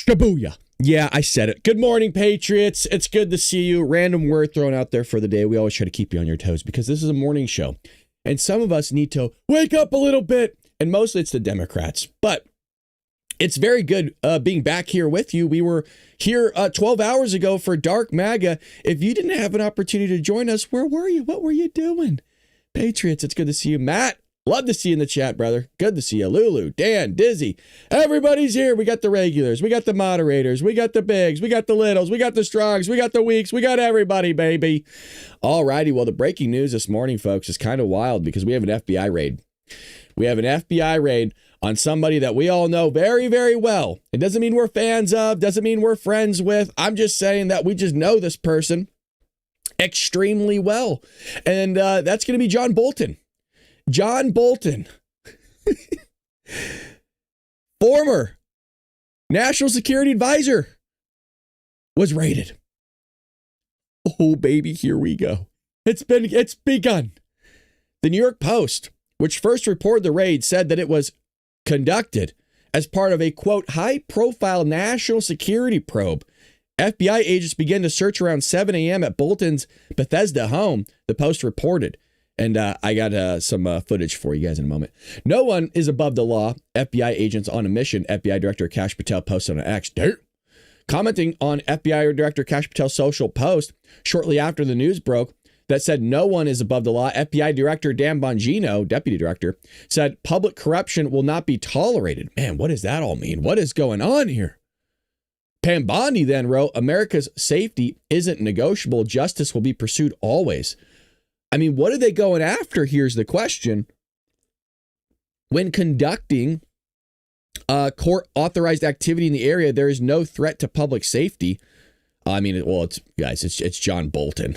Shibuya. Yeah, I said it. Good morning, Patriots. It's good to see you. Random word thrown out there for the day. We always try to keep you on your toes because this is a morning show. And some of us need to wake up a little bit. And mostly it's the Democrats. But it's very good being back here with you. We were here 12 hours ago for Dark MAGA. If you didn't have an opportunity to join us, where were you? What were you doing? Patriots, it's good to see you. Matt, love to see you in the chat, brother. Good to see you. Lulu, Dan, Dizzy. Everybody's here. We got the regulars. We got the moderators. We got the bigs. We got the littles. We got the strongs. We got the weaks. We got everybody, baby. All righty. Well, the breaking news this morning, folks, is kind of wild because we have an FBI raid. We have an FBI raid on somebody that we all know very, very well. It doesn't mean we're fans of, doesn't mean we're friends with. I'm just saying that we just know this person extremely well. And that's going to be John Bolton. John Bolton, former National Security Advisor, was raided. Oh, baby, here we go. It's begun. The New York Post, which first reported the raid, said that it was conducted as part of a, quote, high-profile national security probe. FBI agents began to search around 7 a.m. at Bolton's Bethesda home, the Post reported. And I got some footage for you guys in a moment. No one is above the law. FBI agents on a mission, FBI Director Kash Patel posted on X. Commenting on FBI Director Kash Patel's social post shortly after the news broke that said no one is above the law, FBI Director Dan Bongino, Deputy Director, said public corruption will not be tolerated. Man, what does that all mean? What is going on here? Pam Bondi then wrote, America's safety isn't negotiable. Justice will be pursued always. I mean, what are they going after? Here's the question. When conducting court-authorized activity in the area, there is no threat to public safety. I mean, well, it's John Bolton.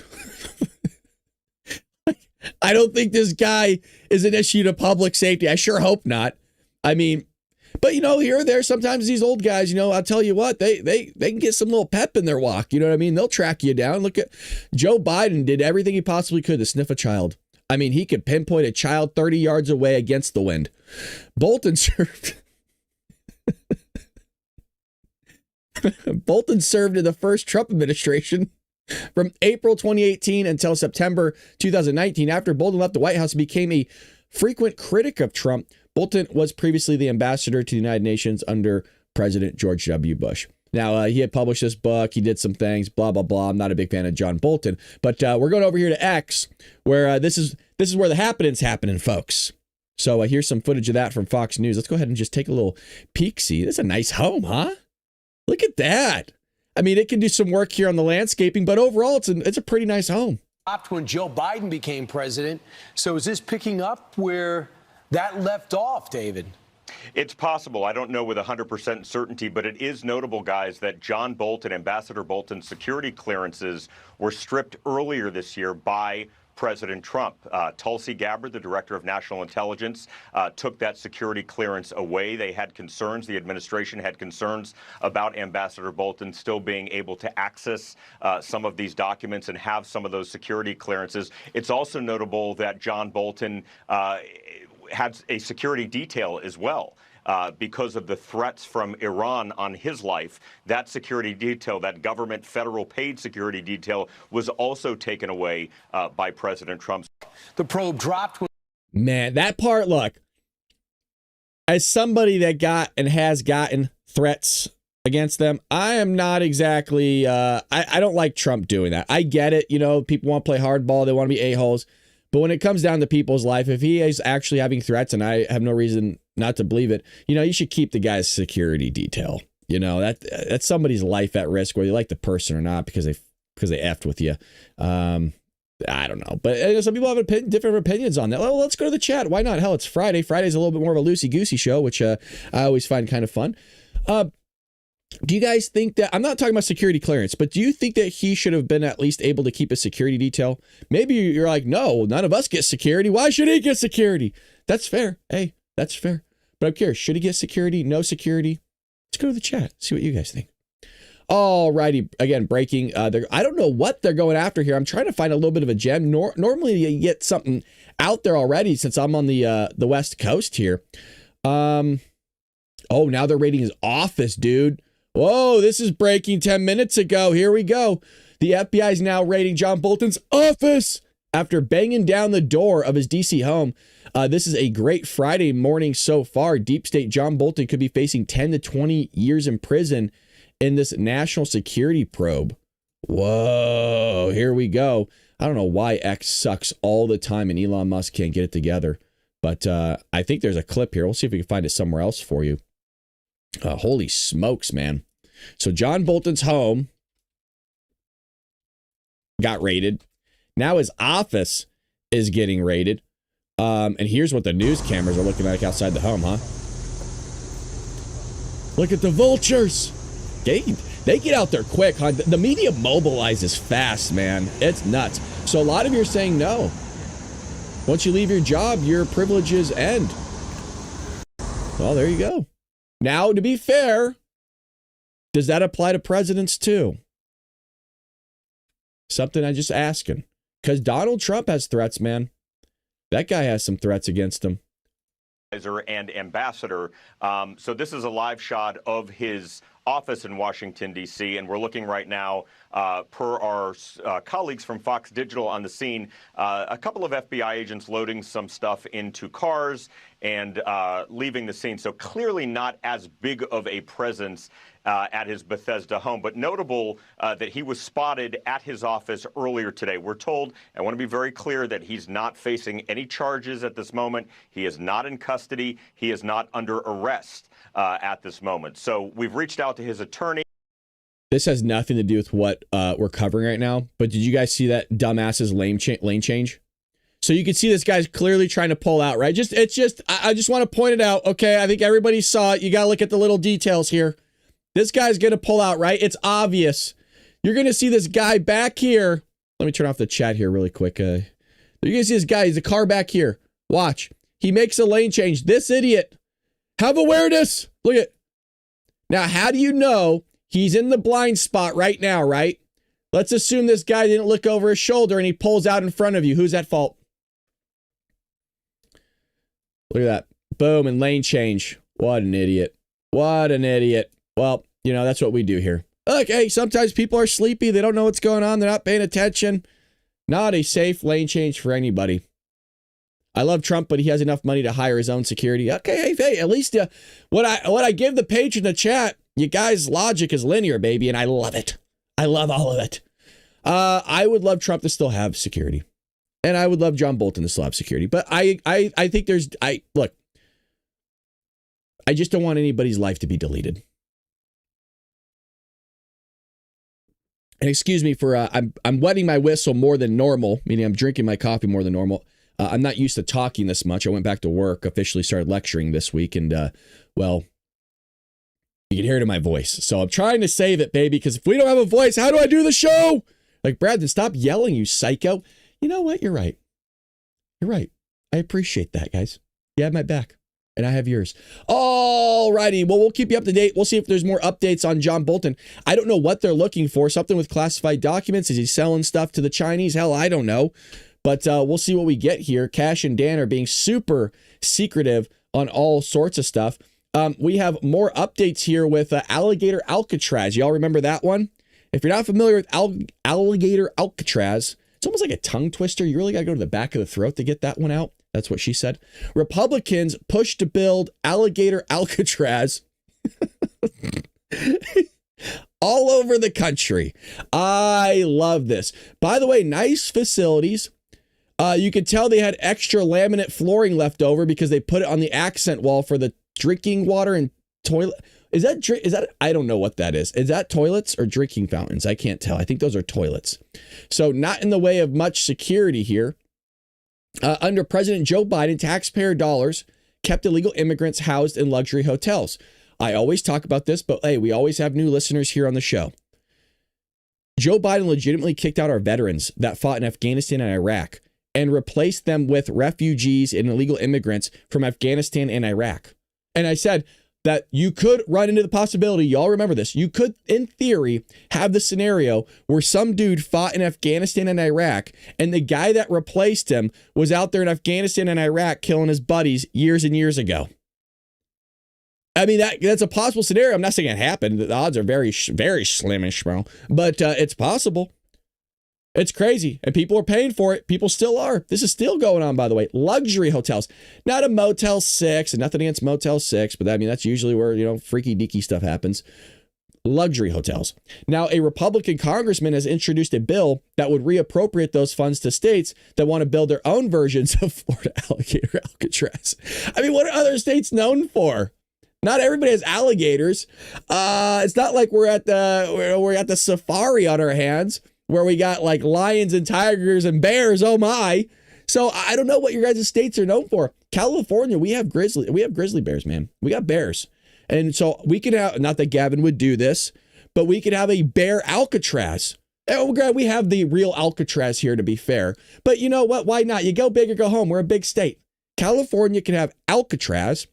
I don't think this guy is an issue to public safety. I sure hope not. I mean, but, here or there, sometimes these old guys, I'll tell you what, they can get some little pep in their walk. You know what I mean? They'll track you down. Look at Joe Biden did everything he possibly could to sniff a child. I mean, he could pinpoint a child 30 yards away against the wind. Bolton served in the first Trump administration from April 2018 until September 2019. After Bolton left the White House and became a frequent critic of Trump, Bolton was previously the ambassador to the United Nations under President George W. Bush. Now, he had published this book. He did some things, blah, blah, blah. I'm not a big fan of John Bolton. But we're going over here to X, where this is where the happening's happening, folks. So here's some footage of that from Fox News. Let's go ahead and just take a little peek-see. This is a nice home, huh? Look at that. I mean, it can do some work here on the landscaping, but overall, it's a pretty nice home. When Joe Biden became president. So is this picking up where that left off, David? It's possible. I don't know with 100% certainty, but it is notable, guys, that John Bolton, Ambassador Bolton's security clearances were stripped earlier this year by President Trump. Tulsi Gabbard, the director of national intelligence, took that security clearance away. They had concerns. The administration had concerns about Ambassador Bolton still being able to access some of these documents and have some of those security clearances. It's also notable that John Bolton had a security detail as well. Because of the threats from Iran on his life, that security detail, that government federal paid security detail, was also taken away by President Trump. The probe dropped. Man, that part, look, as somebody that got and has gotten threats against them, I am not exactly, I don't like Trump doing that. I get it. People want to play hardball. They want to be a-holes. But when it comes down to people's life, if he is actually having threats, and I have no reason not to believe it, you should keep the guy's security detail. That's somebody's life at risk, whether you like the person or not, because they effed with you. I don't know. But some people have different opinions on that. Well, let's go to the chat. Why not? Hell, it's Friday. Friday's a little bit more of a loosey-goosey show, which I always find kind of fun. Do you guys think that, I'm not talking about security clearance, but do you think that he should have been at least able to keep a security detail? Maybe you're like, no, none of us get security. Why should he get security? That's fair. Hey, that's fair. But I'm curious, should he get security? No security? Let's go to the chat. See what you guys think. All righty. Again, breaking. I don't know what they're going after here. I'm trying to find a little bit of a gem. Normally you get something out there already since I'm on the West Coast here. Oh, now they're raiding his office, dude. Whoa, this is breaking 10 minutes ago. Here we go. The FBI is now raiding John Bolton's office after banging down the door of his D.C. home. This is a great Friday morning so far. Deep State John Bolton could be facing 10 to 20 years in prison in this national security probe. Whoa, here we go. I don't know why X sucks all the time and Elon Musk can't get it together. But I think there's a clip here. We'll see if we can find it somewhere else for you. Holy smokes, man. So John Bolton's home got raided. Now his office is getting raided. And here's what the news cameras are looking like outside the home, huh? Look at the vultures. They get out there quick, huh? The media mobilizes fast, man. It's nuts. So a lot of you are saying no. Once you leave your job, your privileges end. Well, there you go. Now, to be fair, does that apply to presidents too? Something I'm just asking. Because Donald Trump has threats, man. That guy has some threats against him. And ambassador. So this is a live shot of his office in Washington, D.C., and we're looking right now, per our colleagues from Fox Digital on the scene, a couple of FBI agents loading some stuff into cars and leaving the scene. So clearly not as big of a presence at his Bethesda home, but notable that he was spotted at his office earlier today. We're told, I want to be very clear, that he's not facing any charges at this moment. He is not in custody. He is not under arrest at this moment. So we've reached out to his attorney. This has nothing to do with what we're covering right now, but did you guys see that dumbass's lane change? So you can see this guy's clearly trying to pull out, right? I just want to point it out. Okay, I think everybody saw it. You got to look at the little details here. This guy's going to pull out, right? It's obvious. You're going to see this guy back here. Let me turn off the chat here really quick. You're going to see this guy. He's a car back here. Watch. He makes a lane change. This idiot. Have awareness. Look at. Now, how do you know he's in the blind spot right now, right? Let's assume this guy didn't look over his shoulder and he pulls out in front of you. Who's at fault? Look at that. Boom, and lane change. What an idiot. What an idiot. Well, you know, that's what we do here. Okay, sometimes people are sleepy. They don't know what's going on. They're not paying attention. Not a safe lane change for anybody. I love Trump, but he has enough money to hire his own security. Okay, hey, at least what I give the page in the chat, you guys' logic is linear, baby, and I love it. I love all of it. I would love Trump to still have security. And I would love John Bolton to still have security. But I think look, I just don't want anybody's life to be deleted. And excuse me for, I'm wetting my whistle more than normal, meaning I'm drinking my coffee more than normal. I'm not used to talking this much. I went back to work, officially started lecturing this week, and, well, you can hear it in my voice. So I'm trying to save it, baby, because if we don't have a voice, how do I do the show? Like, Brad, then stop yelling, you psycho. You know what? You're right. You're right. I appreciate that, guys. You have my back, and I have yours. All righty. Well, we'll keep you up to date. We'll see if there's more updates on John Bolton. I don't know what they're looking for. Something with classified documents. Is he selling stuff to the Chinese? Hell, I don't know. But we'll see what we get here. Kash and Dan are being super secretive on all sorts of stuff. We have more updates here with Alligator Alcatraz. Y'all remember that one? If you're not familiar with Alligator Alcatraz, it's almost like a tongue twister. You really got to go to the back of the throat to get that one out. That's what she said. Republicans push to build Alligator Alcatraz all over the country. I love this. By the way, nice facilities. You could tell they had extra laminate flooring left over because they put it on the accent wall for the drinking water and toilet. Is that, I don't know what that is. Is that toilets or drinking fountains? I can't tell. I think those are toilets. So not in the way of much security here. Under President Joe Biden, taxpayer dollars kept illegal immigrants housed in luxury hotels. I always talk about this, but hey, we always have new listeners here on the show. Joe Biden legitimately kicked out our veterans that fought in Afghanistan and Iraq and replaced them with refugees and illegal immigrants from Afghanistan and Iraq. And I said that you could run into the possibility, y'all remember this, you could, in theory, have the scenario where some dude fought in Afghanistan and Iraq, and the guy that replaced him was out there in Afghanistan and Iraq killing his buddies years and years ago. I mean, that's a possible scenario. I'm not saying it happened. The odds are very, very slimish, bro. But it's possible. It's crazy. And people are paying for it. People still are. This is still going on, by the way. Luxury hotels. Not a Motel 6, and nothing against Motel 6, but I mean, that's usually where, freaky deaky stuff happens. Luxury hotels. Now, a Republican congressman has introduced a bill that would reappropriate those funds to states that want to build their own versions of Florida Alligator Alcatraz. I mean, what are other states known for? Not everybody has alligators. It's not like we're at the safari on our hands where we got like lions and tigers and bears. Oh my! So I don't know what your guys' states are known for. California, we have grizzly bears, man. We got bears, and so we could have, not that Gavin would do this, but we could have a bear Alcatraz. Oh, God, we have the real Alcatraz here, to be fair. But you know what? Why not? You go big or go home. We're a big state. California can have Alcatraz,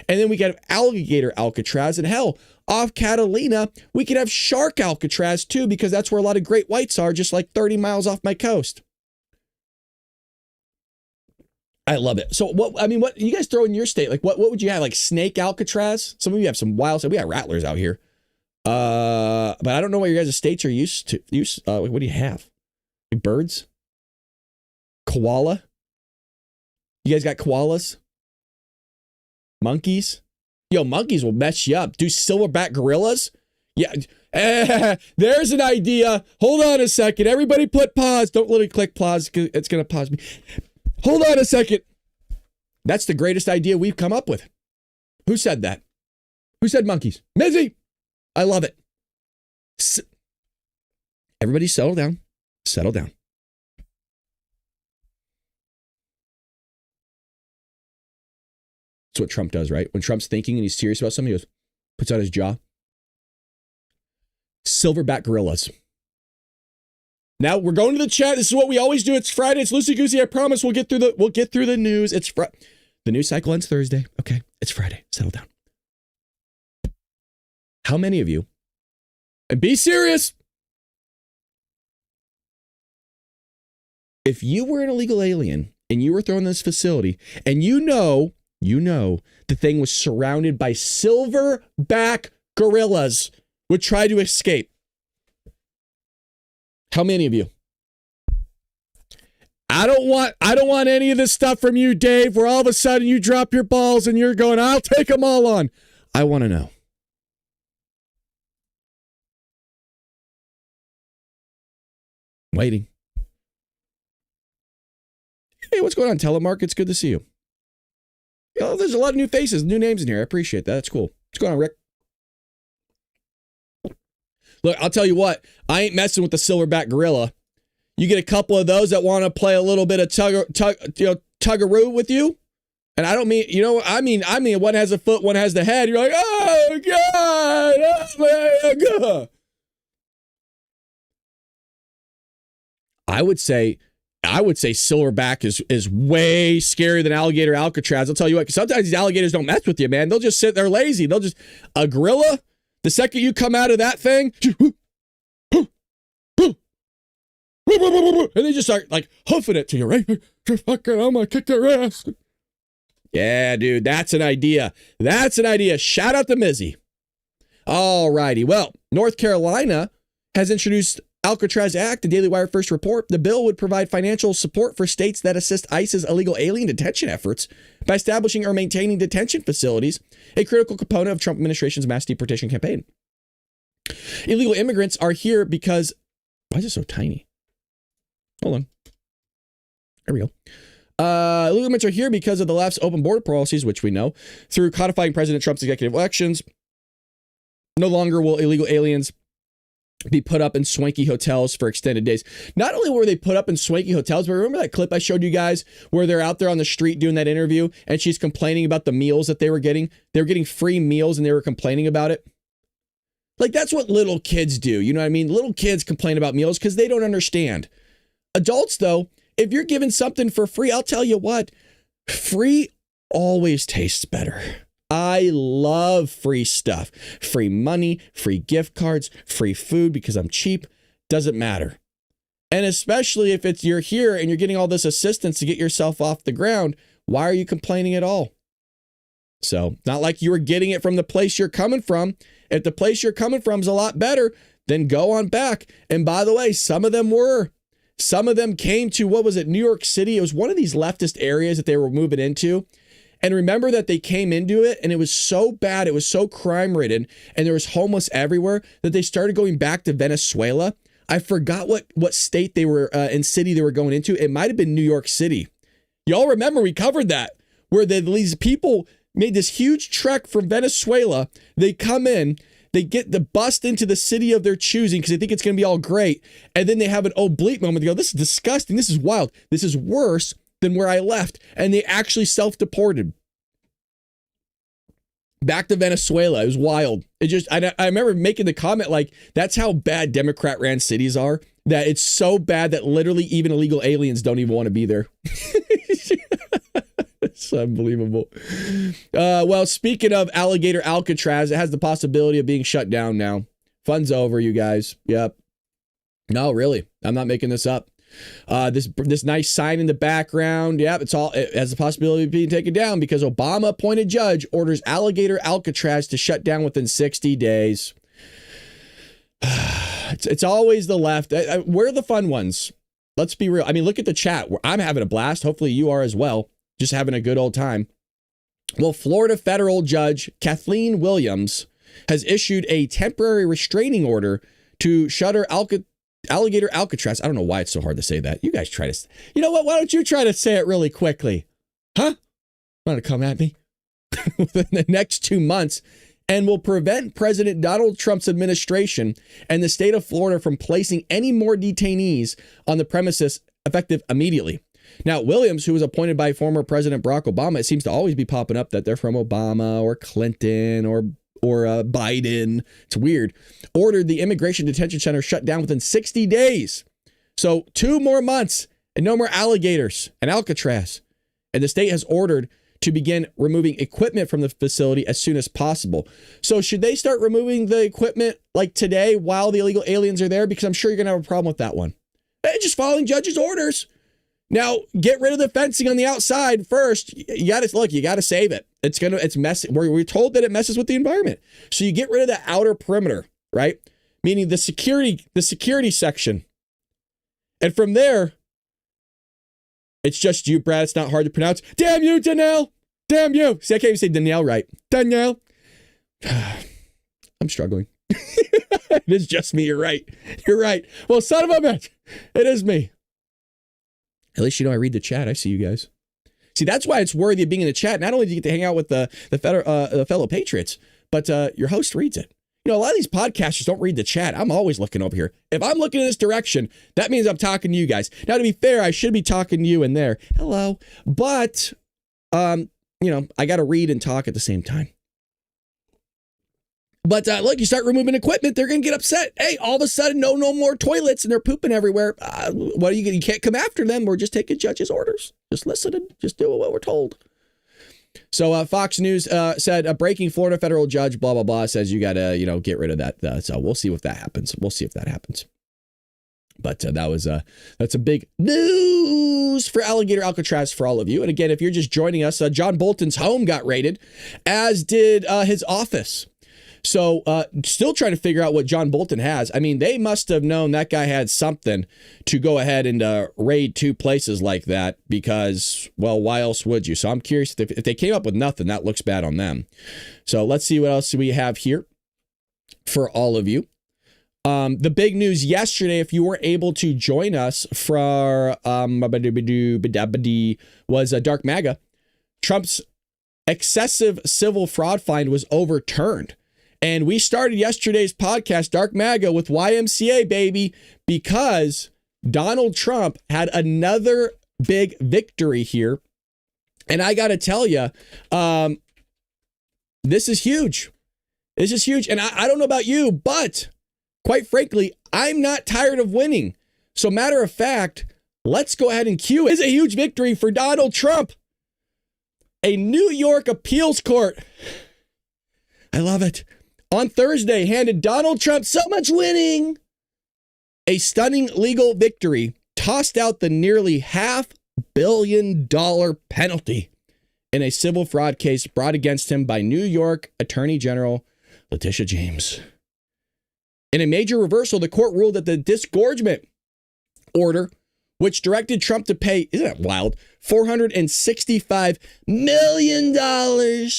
and then we can have Alligator Alcatraz, and hell, off Catalina, we could have Shark Alcatraz too, because that's where a lot of great whites are, just like 30 miles off my coast. I love it. So what you guys throw in your state? Like what would you have? Like Snake Alcatraz? Some of you have some wild stuff. We got rattlers out here. But I don't know what your guys' states are used to. What do you have? Like birds? Koala? You guys got koalas? Monkeys? Yo, monkeys will mess you up. Do silverback gorillas? Yeah. There's an idea. Hold on a second. Everybody put pause. Don't literally click pause because it's going to pause me. Hold on a second. That's the greatest idea we've come up with. Who said that? Who said monkeys? Mizzy! I love it. Everybody settle down. Settle down. That's what Trump does, right? When Trump's thinking and he's serious about something, he goes, puts out his jaw. Silverback gorillas. Now we're going to the chat. This is what we always do. It's Friday. It's loosey goosey. I promise we'll get through the news. It's the news cycle ends Thursday. Okay, it's Friday. Settle down. How many of you, and be serious, if you were an illegal alien and you were thrown in this facility and you know the thing was surrounded by silverback gorillas would try to escape? How many of you? I don't want any of this stuff from you, Dave, where all of a sudden you drop your balls and you're going, I'll take them all on. I want to know. Waiting. Hey, what's going on, Telemark? It's good to see you. Oh, there's a lot of new faces, new names in here. I appreciate that. That's cool. What's going on, Rick? Look, I'll tell you what. I ain't messing with the silverback gorilla. You get a couple of those that want to play a little bit of tuggaroo with you, and I don't mean, I mean one has a foot, one has the head. You're like, oh God, oh my God. I would say silverback is way scarier than alligator Alcatraz. I'll tell you what, 'cause sometimes these alligators don't mess with you, man. They'll just sit there lazy. A gorilla, the second you come out of that thing, and they just start like hoofing it to you, right? Fucking, I'm gonna kick their ass. Yeah, dude, that's an idea. Shout out to Mizzy. All righty. Well, North Carolina has introduced Alcatraz Act, the Daily Wire first report. The bill would provide financial support for states that assist ICE's illegal alien detention efforts by establishing or maintaining detention facilities, a critical component of Trump administration's mass deportation campaign. Illegal immigrants are here because... Why is it so tiny? Hold on. There we go. Illegal immigrants are here because of the left's open border policies, which we know. Through codifying President Trump's executive elections, no longer will illegal aliens be put up in swanky hotels for extended days. Not only were they put up in swanky hotels, but remember that clip I showed you guys where they're out there on the street doing that interview and she's complaining about the meals that they were getting? They were getting free meals and they were complaining about it. Like, that's what little kids do. You know what I mean? Little kids complain about meals because they don't understand. Adults, though, if you're given something for free, I'll tell you what, free always tastes better. I love free stuff. Free money, free gift cards, free food because I'm cheap. Doesn't matter. And especially if you're here and you're getting all this assistance to get yourself off the ground, why are you complaining at all? So not like you were getting it from the place you're coming from. If the place you're coming from is a lot better, then go on back. And by the way, some of them came to, what was it, New York City? It was one of these leftist areas that they were moving into. And remember that they came into it and it was so bad, it was so crime ridden, and there was homeless everywhere that they started going back to Venezuela. I forgot what state they were and city they were going into. It might have been New York City. Y'all remember we covered that, where these people made this huge trek from Venezuela. They come in, they get the bust into the city of their choosing because they think it's going to be all great. And then they have an oblique moment. They go, this is disgusting. This is wild. This is worse than where I left. And they actually self-deported back to Venezuela. It was wild. I remember making the comment, like, that's how bad Democrat ran cities are, that it's so bad that literally even illegal aliens don't even want to be there. It's unbelievable. Well, speaking of Alligator Alcatraz, it has the possibility of being shut down now. Fun's over, you guys. Yep. No, really. I'm not making this up. This nice sign in the background. Yep, it has the possibility of being taken down because Obama appointed judge orders Alligator Alcatraz to shut down within 60 days. It's always the left. We're the fun ones. Let's be real. I mean, look at the chat. I'm having a blast. Hopefully you are as well. Just having a good old time. Well, Florida federal judge Kathleen Williams has issued a temporary restraining order to shutter Alligator Alcatraz. I don't know why it's so hard to say that. You guys try to, you know what? Why don't you try to say it really quickly? Huh? Want to come at me? Within the next 2 months, and will prevent President Donald Trump's administration and the state of Florida from placing any more detainees on the premises effective immediately. Now, Williams, who was appointed by former President Barack Obama, it seems to always be popping up that they're from Obama or Clinton or Biden. It's weird. Ordered the immigration detention center shut down within 60 days. So 2 more months and no more alligators and Alcatraz. And the state has ordered to begin removing equipment from the facility as soon as possible. So should they start removing the equipment like today while the illegal aliens are there? Because I'm sure you're going to have a problem with that one. Just following judge's orders. Now, get rid of the fencing on the outside first. You got to save it. It's messy. We're told that it messes with the environment. So you get rid of the outer perimeter, right? Meaning the security section. And from there, it's just you, Brad. It's not hard to pronounce. Damn you, Danielle. Damn you. See, I can't even say Danielle right. Danielle. I'm struggling. It is just me. You're right. You're right. Well, son of a bitch. It is me. At least, I read the chat. I see you guys. See, that's why it's worthy of being in the chat. Not only do you get to hang out with the fellow patriots, but your host reads it. A lot of these podcasters don't read the chat. I'm always looking over here. If I'm looking in this direction, that means I'm talking to you guys. Now, to be fair, I should be talking to you in there. Hello. But, I got to read and talk at the same time. But look, you start removing equipment, they're going to get upset. Hey, all of a sudden, no more toilets and they're pooping everywhere. What are you going to, you can't come after them. We're just taking judge's orders. Just listen and just do what we're told. So Fox News said a breaking Florida federal judge, blah, blah, blah, says you got to, get rid of that. So we'll see if that happens. But that's a big news for Alligator Alcatraz for all of you. And again, if you're just joining us, John Bolton's home got raided, as did his office. So still trying to figure out what John Bolton has. I mean, they must have known that guy had something to go ahead and raid 2 places like that because, well, why else would you? So I'm curious if they came up with nothing, that looks bad on them. So let's see what else we have here for all of you. The big news yesterday, if you were able to join us for was Dark MAGA. Trump's excessive civil fraud fine was overturned. And we started yesterday's podcast, Dark MAGA, with YMCA, baby, because Donald Trump had another big victory here. And I got to tell you, this is huge. This is huge. And I don't know about you, but quite frankly, I'm not tired of winning. So matter of fact, let's go ahead and cue it. It's a huge victory for Donald Trump. A New York appeals court, I love it, on Thursday handed Donald Trump, so much winning, a stunning legal victory, tossed out the nearly $500 million penalty in a civil fraud case brought against him by New York Attorney General Letitia James. In a major reversal, the court ruled that the disgorgement order, which directed Trump to pay, isn't that wild, $465 million,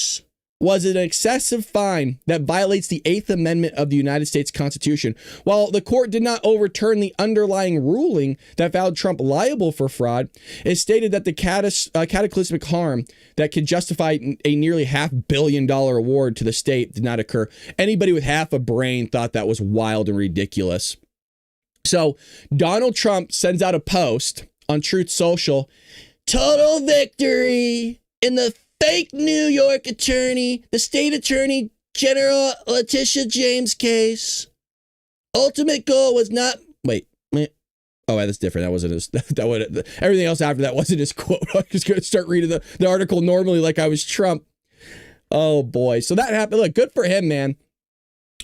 was an excessive fine that violates the 8th Amendment of the United States Constitution. While the court did not overturn the underlying ruling that found Trump liable for fraud, it stated that the cataclysmic harm that could justify a nearly $500 million award to the state did not occur. Anybody with half a brain thought that was wild and ridiculous. So Donald Trump sends out a post on Truth Social, total victory in the fake New York attorney, the state attorney general Letitia James case. Ultimate goal was not, wait. Oh, that's different. That wasn't his, that would, everything else after that wasn't his quote. I was just going to start reading the article normally like I was Trump. Oh boy. So that happened. Look, good for him, man.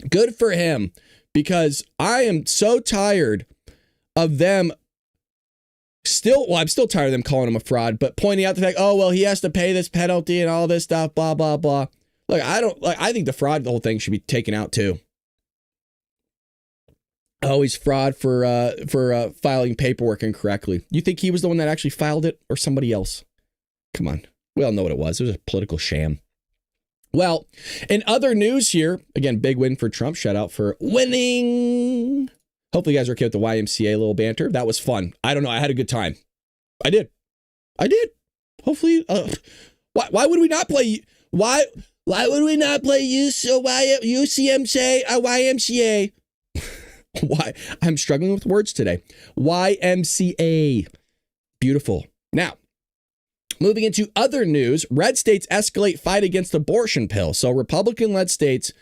Good for him. Because I am so tired of them I'm still tired of them calling him a fraud, but pointing out the fact, oh, well, he has to pay this penalty and all this stuff, blah, blah, blah. Look, I think the whole thing should be taken out too. Oh, he's fraud for filing paperwork incorrectly. You think he was the one that actually filed it or somebody else? Come on. We all know what it was. It was a political sham. Well, in other news here, again, big win for Trump. Shout out for winning. Hopefully you guys are okay with the YMCA little banter. That was fun. I don't know. I had a good time. I did. Hopefully. Why would we not play? Why would we not play YMCA? Why? I'm struggling with words today. YMCA. Beautiful. Now, moving into other news, red states escalate fight against abortion pills. So Republican-led states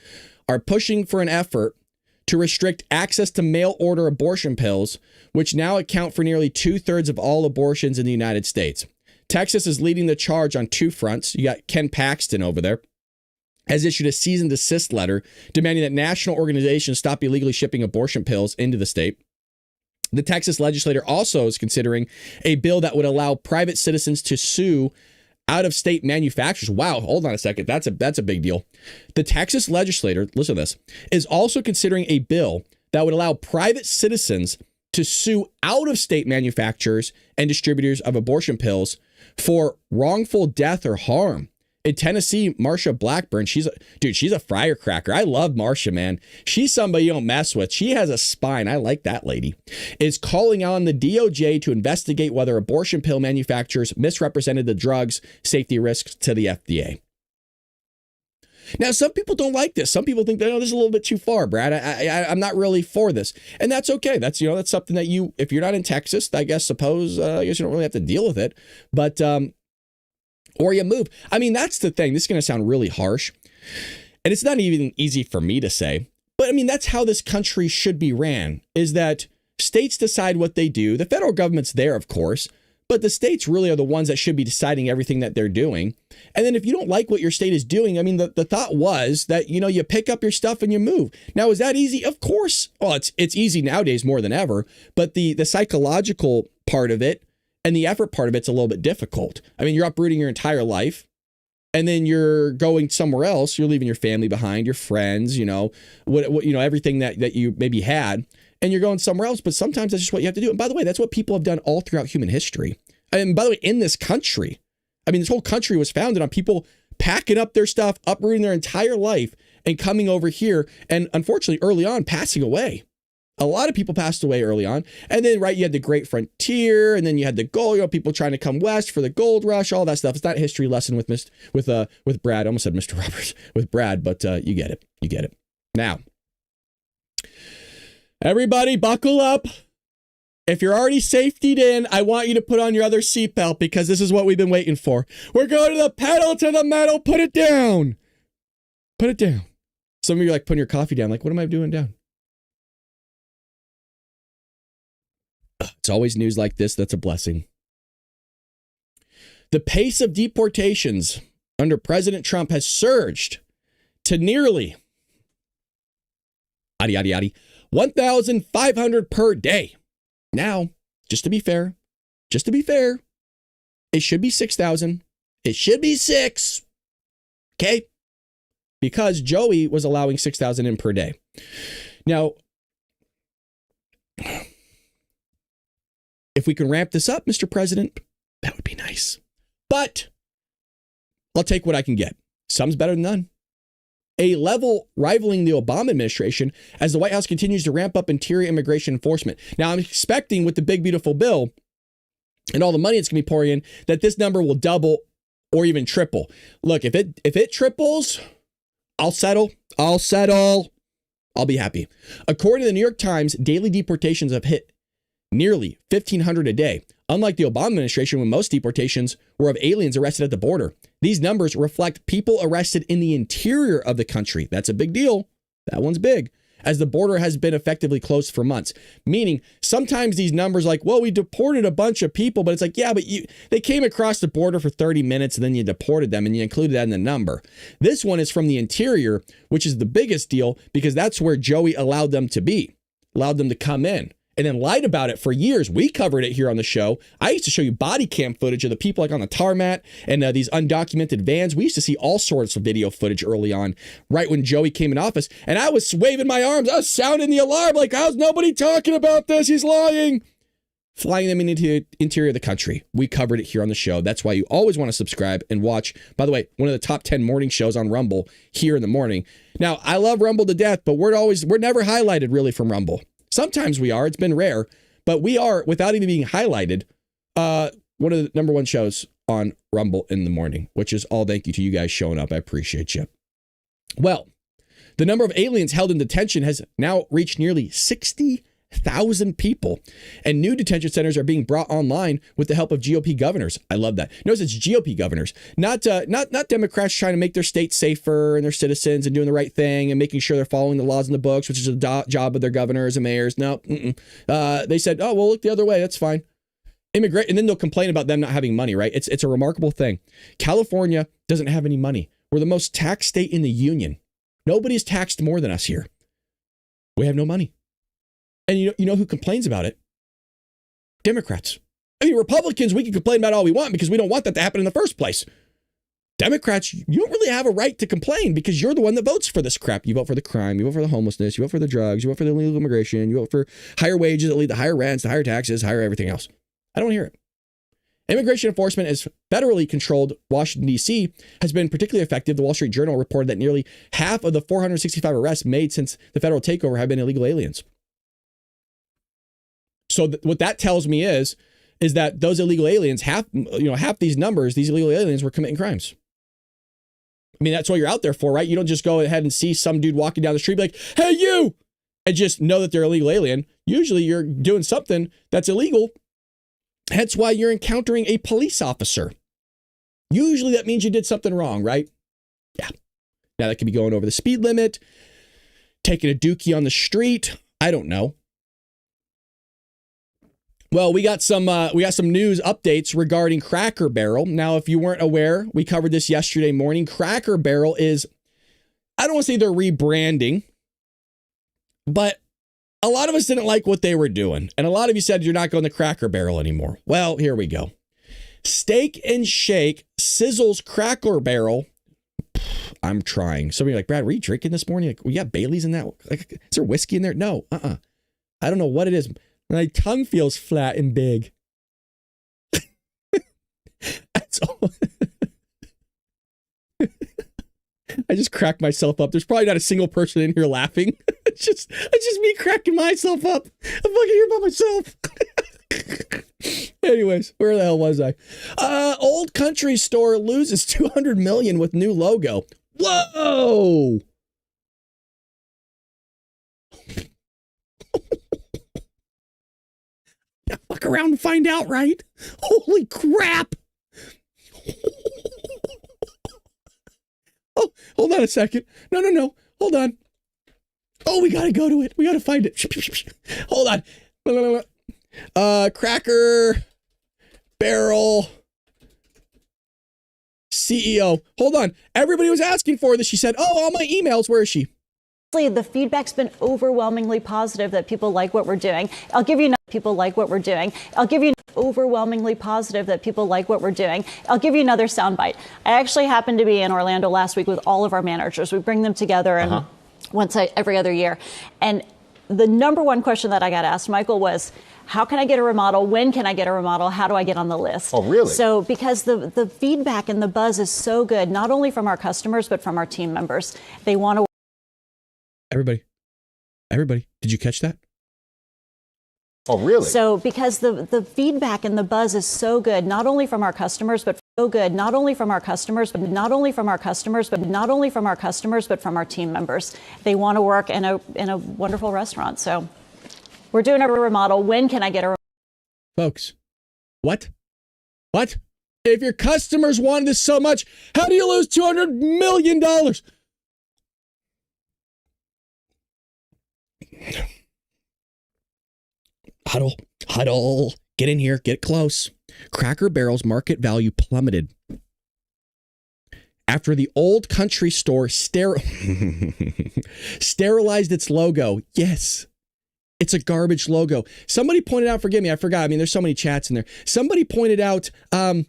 are pushing for an effort to restrict access to mail-order abortion pills, which now account for nearly 2/3 of all abortions in the United States. Texas is leading the charge on two fronts. You got Ken Paxton over there, has issued a cease and desist letter demanding that national organizations stop illegally shipping abortion pills into the state. The Texas legislator also is considering a bill that would allow private citizens to sue out-of-state manufacturers. Wow, hold on a second. That's a big deal. The Texas legislator, listen to this, is also considering a bill that would allow private citizens to sue out-of-state manufacturers and distributors of abortion pills for wrongful death or harm. In Tennessee, Marsha Blackburn, she's a firecracker. I love Marsha, man. She's somebody you don't mess with. She has a spine. I like that lady. Is calling on the DOJ to investigate whether abortion pill manufacturers misrepresented the drug's safety risks to the FDA. Now, some people don't like this. Some people think that, oh, this is a little bit too far, Brad. I'm not really for this. And that's okay. That's something that if you're not in Texas, I guess you don't really have to deal with it. But, or you move. I mean, that's the thing. This is going to sound really harsh. And it's not even easy for me to say. But I mean, that's how this country should be ran, is that states decide what they do. The federal government's there, of course, but the states really are the ones that should be deciding everything that they're doing. And then if you don't like what your state is doing, I mean, the thought was that, you pick up your stuff and you move. Now, is that easy? Of course. Well, it's easy nowadays more than ever. But the psychological part of it and the effort part of it's a little bit difficult. I mean, you're uprooting your entire life and then you're going somewhere else. You're leaving your family behind, your friends, everything that you maybe had, and you're going somewhere else. But sometimes that's just what you have to do. And by the way, that's what people have done all throughout human history. And by the way, in this country, I mean, this whole country was founded on people packing up their stuff, uprooting their entire life and coming over here. And unfortunately, early on, passing away. A lot of people passed away early on. And then, right, you had the Great Frontier, and then you had the gold, people trying to come west for the gold rush, all that stuff. It's not a history lesson with Brad. I almost said Mr. Roberts with Brad, but you get it. You get it. Now, everybody buckle up. If you're already safetied in, I want you to put on your other seatbelt because this is what we've been waiting for. We're going to the pedal to the metal. Put it down. Put it down. Some of you are like putting your coffee down. Like, what am I doing down? It's always news like this that's a blessing. The pace of deportations under President Trump has surged to nearly 1,500 per day. Now, just to be fair, it should be 6,000. It should be 6. Okay? Because Joey was allowing 6,000 in per day. Now, if we can ramp this up, Mr. President, that would be nice. But I'll take what I can get. Some's better than none. A level rivaling the Obama administration as the White House continues to ramp up interior immigration enforcement. Now, I'm expecting with the big, beautiful bill and all the money it's going to be pouring in, that this number will double or even triple. Look, if it triples, I'll settle. I'll be happy. According to the New York Times, daily deportations have hit nearly 1,500 a day. Unlike the Obama administration, when most deportations were of aliens arrested at the border. These numbers reflect people arrested in the interior of the country. That's a big deal. That one's big. As the border has been effectively closed for months. Meaning, sometimes these numbers like, well, we deported a bunch of people, but it's like, yeah, but they came across the border for 30 minutes and then you deported them and you included that in the number. This one is from the interior, which is the biggest deal because that's where Joey allowed them to be, allowed them to come in. And then lied about it for years. We covered it here on the show. I used to show you body cam footage of the people like on the tarmac and these undocumented vans. We used to see all sorts of video footage early on, right when Joey came in office. And I was waving my arms. I was sounding the alarm like, how's nobody talking about this? He's lying. Flying them into the interior of the country. We covered it here on the show. That's why you always want to subscribe and watch. By the way, one of the top 10 morning shows on Rumble here in the morning. Now, I love Rumble to death, but we're never highlighted really from Rumble. Sometimes we are. It's been rare, but we are, without even being highlighted, one of the number one shows on Rumble in the morning, which is all thank you to you guys showing up. I appreciate you. Well, the number of aliens held in detention has now reached nearly 60,000 people, and new detention centers are being brought online with the help of GOP governors. I love that. Notice it's GOP governors, not Democrats trying to make their state safer and their citizens and doing the right thing and making sure they're following the laws in the books, which is the job of their governors and mayors. No, they said, oh, well, look the other way. That's fine. Immigrate, and then they'll complain about them not having money, right? It's a remarkable thing. California doesn't have any money. We're the most taxed state in the union. Nobody's taxed more than us here. We have no money. And you know who complains about it? Democrats. I mean, Republicans, we can complain about all we want because we don't want that to happen in the first place. Democrats, you don't really have a right to complain because you're the one that votes for this crap. You vote for the crime, you vote for the homelessness, you vote for the drugs, you vote for the illegal immigration, you vote for higher wages that lead to higher rents, to higher taxes, higher everything else. I don't hear it. Immigration enforcement is federally controlled. Washington, D.C. has been particularly effective. The Wall Street Journal reported that nearly half of the 465 arrests made since the federal takeover have been illegal aliens. So what that tells me is that those illegal aliens, half these numbers, these illegal aliens were committing crimes. I mean, that's what you're out there for, right? You don't just go ahead and see some dude walking down the street, be like, hey, you, and just know that they're an illegal alien. Usually you're doing something that's illegal. Hence why you're encountering a police officer. Usually that means you did something wrong, right? Yeah. Now that could be going over the speed limit, taking a dookie on the street. I don't know. Well, we got some news updates regarding Cracker Barrel. Now, if you weren't aware, we covered this yesterday morning. Cracker Barrel is, I don't want to say they're rebranding, but a lot of us didn't like what they were doing. And a lot of you said you're not going to Cracker Barrel anymore. Well, here we go. Steak and Shake sizzles Cracker Barrel. I'm trying. Somebody like, Brad, were you drinking this morning? Like, we got Bailey's in that. Like, is there whiskey in there? No. I don't know what it is. My tongue feels flat and big. That's all. I just cracked myself up. There's probably not a single person in here laughing. It's just me cracking myself up. I'm fucking here by myself. Anyways, where the hell was I? Old Country Store loses $200 million with new logo. Whoa! Yeah, fuck around and find out, right? Holy crap! Oh, hold on a second. No. Hold on. Oh, we gotta go to it. We gotta find it. Hold on. Cracker Barrel CEO. Hold on. Everybody was asking for this. She said, oh, all my emails. Where is she? The feedback's been overwhelmingly positive that people like what we're doing. I'll give you overwhelmingly positive that people like what we're doing. I'll give you another soundbite. I actually happened to be in Orlando last week with all of our managers. We bring them together and every other year. And the number one question that I got asked, Michael, was, how can I get a remodel? When can I get a remodel? How do I get on the list? Oh, really? So because the feedback and the buzz is so good, not only from our customers, but from our team members. They want to. Everybody, did you catch that? Oh, really? So because the feedback and the buzz is so good, not only from our customers, but so good, not only from our customers, but not only from our customers, but not only from our customers, but from our team members. They want to work in a wonderful restaurant. So we're doing a remodel. When can I get a folks? What? If your customers wanted this so much, how do you lose $200 million? Huddle. Get in here. Get close. Cracker Barrel's market value plummeted after the old country store sterilized its logo. Yes, it's a garbage logo. Somebody pointed out, forgive me, I forgot. I mean, there's so many chats in there. Somebody pointed out it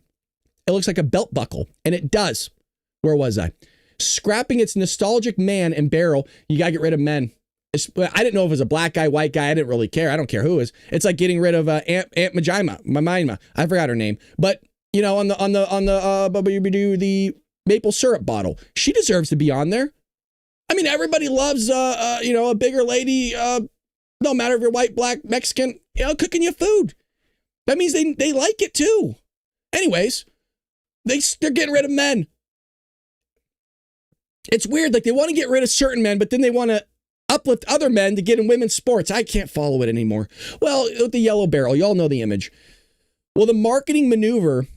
looks like a belt buckle, and it does. Where was I? Scrapping its nostalgic man and barrel. You got to get rid of men. I didn't know if it was a black guy, white guy. I didn't really care. I don't care who it is. It's like getting rid of Aunt Majima. I forgot her name. But you know, on the maple syrup bottle, she deserves to be on there. I mean, everybody loves a bigger lady. No matter if you're white, black, Mexican, cooking you food. That means they like it too. Anyways, they're getting rid of men. It's weird. Like they want to get rid of certain men, but then they want to uplift other men to get in women's sports. I can't follow it anymore. Well, with the yellow barrel, y'all know the image. Well, the marketing maneuver,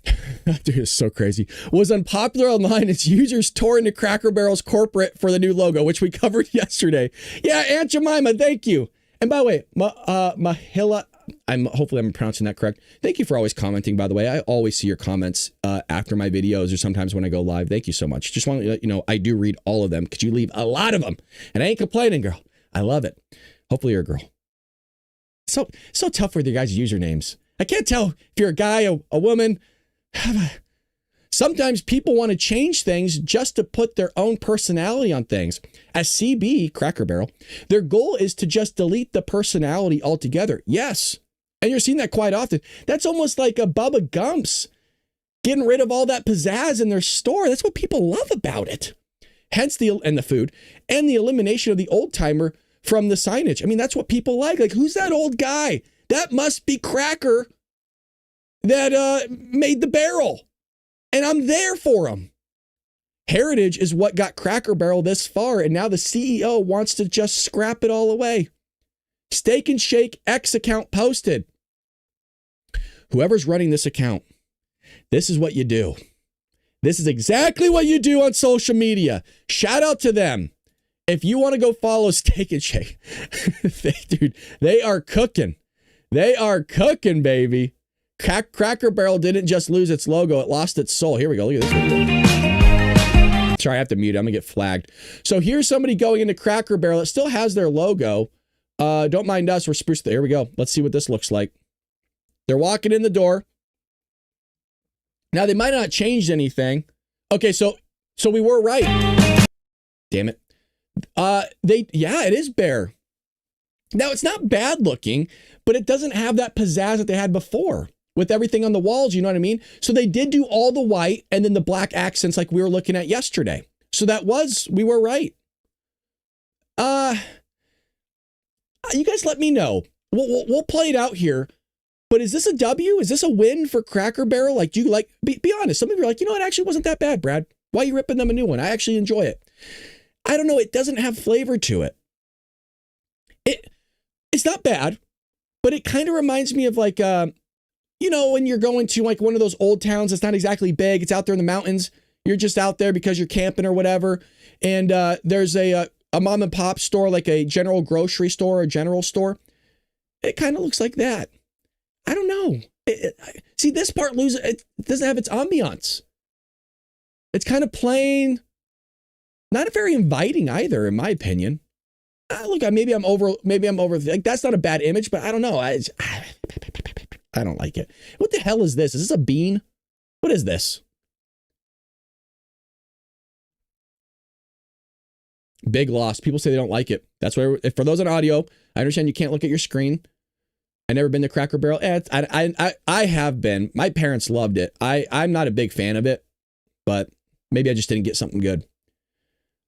dude, it's so crazy, was unpopular online as users tore into Cracker Barrel's corporate for the new logo, which we covered yesterday. Yeah, Aunt Jemima, thank you. And by the way, Mahila, hopefully I'm pronouncing that correct. Thank you for always commenting, by the way. I always see your comments after my videos or sometimes when I go live. Thank you so much. Just want to let you know, I do read all of them because you leave a lot of them. And I ain't complaining, girl. I love it. Hopefully you're a girl. So tough with your guys' usernames. I can't tell if you're a guy, a woman. Sometimes people want to change things just to put their own personality on things. As CB, Cracker Barrel, their goal is to just delete the personality altogether. Yes. And you're seeing that quite often. That's almost like a Bubba Gump's getting rid of all that pizzazz in their store. That's what people love about it. Hence the food and the elimination of the old timer from the signage. I mean, that's what people like. Like, who's that old guy? That must be Cracker that made the barrel. And I'm there for him. Heritage is what got Cracker Barrel this far, and now the CEO wants to just scrap it all away. Steak and Shake X account posted. Whoever's running this account, this is what you do. This is exactly what you do on social media. Shout out to them. If you want to go follow Steak and Shake, dude, they are cooking. They are cooking, baby. Cracker Barrel didn't just lose its logo, it lost its soul. Here we go. Look at this video. Sorry, I have to mute it. I'm going to get flagged. So here's somebody going into Cracker Barrel. It still has their logo. Don't mind us. We're spruce. Here we go. Let's see what this looks like. They're walking in the door. Now, they might not have changed anything. Okay, so we were right. Damn it. It is bare. Now, it's not bad looking, but it doesn't have that pizzazz that they had before. With everything on the walls, you know what I mean? So they did do all the white and then the black accents like we were looking at yesterday. So we were right. You guys let me know. We'll play it out here. But is this a W? Is this a win for Cracker Barrel? Like, do you like, be honest. Some of you are like, you know, it actually wasn't that bad, Brad. Why are you ripping them a new one? I actually enjoy it. I don't know. It doesn't have flavor to it. It's not bad, but it kind of reminds me of like, when you're going to like one of those old towns, it's not exactly big. It's out there in the mountains. You're just out there because you're camping or whatever. And there's a mom and pop store, like a general grocery store or general store. It kind of looks like that. I don't know. See, this part it doesn't have its ambiance. It's kind of plain. Not very inviting either, in my opinion. look, maybe I'm over, like, that's not a bad image, but I don't know. I don't like it. What the hell is this? Is this a bean? What is this? Big loss. People say they don't like it. That's why, for those on audio, I understand you can't look at your screen. I never been to Cracker Barrel. I have been. My parents loved it. I'm not a big fan of it, but maybe I just didn't get something good.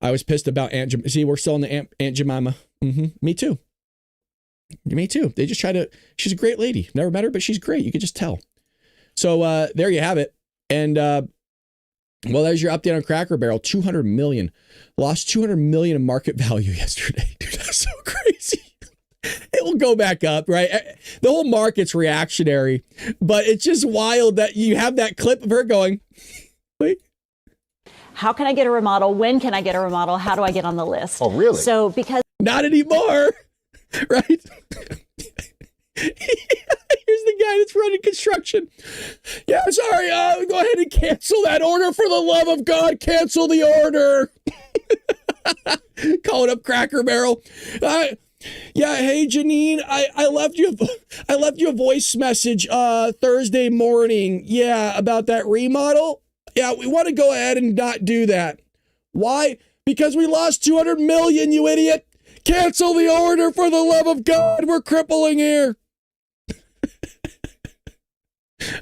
I was pissed about Aunt Jemima. See, we're still in the Aunt Jemima. Me too. Me too. They just try to, she's a great lady. Never met her, but she's great. You could just tell. So there you have it. And well, there's your update on Cracker Barrel. 200 million. Lost 200 million in market value yesterday. Dude, that's so crazy. It will go back up, right? The whole market's reactionary, but it's just wild that you have that clip of her going, wait. How can I get a remodel? When can I get a remodel? How do I get on the list? Oh, really? So because not anymore, right? Here's the guy that's running construction. Yeah, sorry. Go ahead and cancel that order for the love of God. Cancel the order. Calling up Cracker Barrel. Yeah, hey Janine, I left you a voice message Thursday morning. Yeah, about that remodel. Yeah, we want to go ahead and not do that. Why? Because we lost 200 million, you idiot. Cancel the order for the love of God. We're crippling here.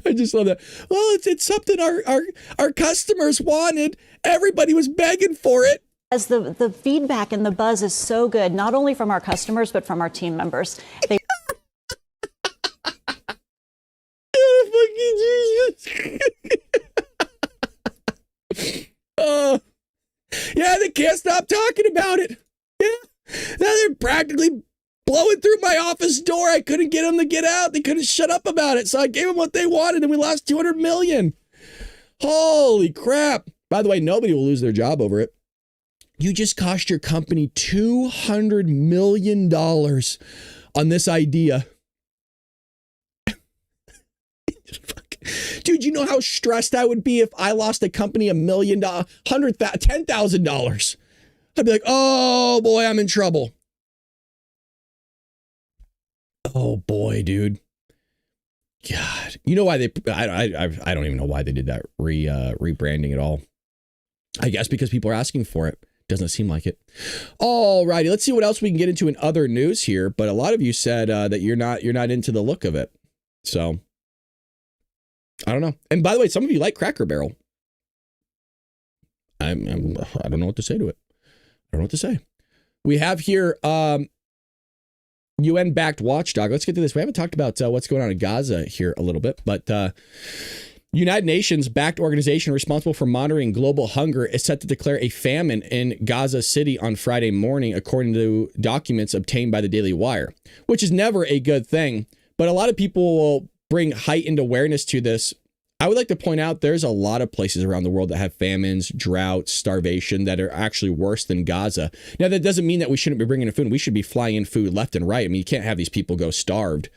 I just love that. Well, it's something our customers wanted. Everybody was begging for it. as the feedback and the buzz is so good, not only from our customers, but from our team members. They oh, fucking Jesus. Oh, yeah, they can't stop talking about it. Yeah, now they're practically blowing through my office door. I couldn't get them to get out. They couldn't shut up about it. So I gave them what they wanted and we lost 200 million. Holy crap. By the way, nobody will lose their job over it. You just cost your company $200 million on this idea. Dude, you know how stressed I would be if I lost a company $1 million, $10,000. I'd be like, oh boy, I'm in trouble. Oh boy, dude. God, you know why they? I don't even know why they did that rebranding at all. I guess because people are asking for it. Doesn't seem like it. All righty, let's see what else we can get into in other news here. But a lot of you said that you're not into the look of it. So I don't know. And by the way, some of you like Cracker Barrel. I don't know what to say to it. I don't know what to say. We have here UN-backed watchdog. Let's get to this. We haven't talked about what's going on in Gaza here a little bit, but United Nations-backed organization responsible for monitoring global hunger is set to declare a famine in Gaza City on Friday morning, according to documents obtained by the Daily Wire, which is never a good thing. But a lot of people will bring heightened awareness to this. I would like to point out there's a lot of places around the world that have famines, droughts, starvation that are actually worse than Gaza. Now, that doesn't mean that we shouldn't be bringing in food. We should be flying in food left and right. I mean, you can't have these people go starved.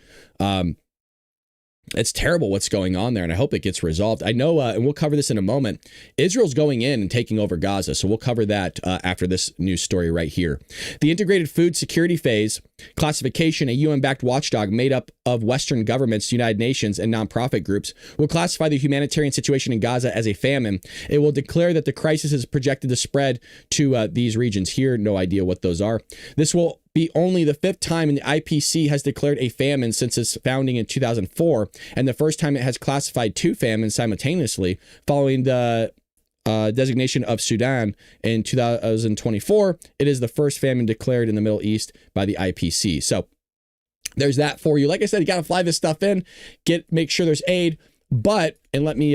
It's terrible what's going on there, and I hope it gets resolved. I know, and we'll cover this in a moment, Israel's going in and taking over Gaza, so we'll cover that after this news story right here. The Integrated Food Security Phase classification, a UN-backed watchdog made up of Western governments, United Nations, and nonprofit groups, will classify the humanitarian situation in Gaza as a famine. It will declare that the crisis is projected to spread to these regions here. No idea what those are. This will be only the fifth time the IPC has declared a famine since its founding in 2004, and the first time it has classified two famines simultaneously, following the designation of Sudan in 2024. It is the first famine declared in the Middle East by the IPC. So there's that for you. Like I said, you got to fly this stuff in, make sure there's aid, but, and let me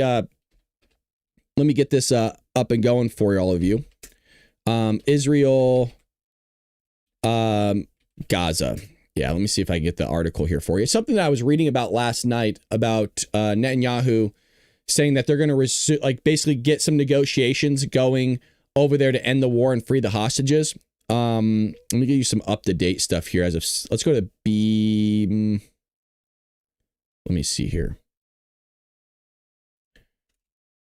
get this up and going for all of you. Israel, Gaza. Yeah, let me see if I can get the article here for you. Something that I was reading about last night about Netanyahu saying that they're going to basically get some negotiations going over there to end the war and free the hostages. Let me give you some up-to-date stuff here. Let's go to let me see here.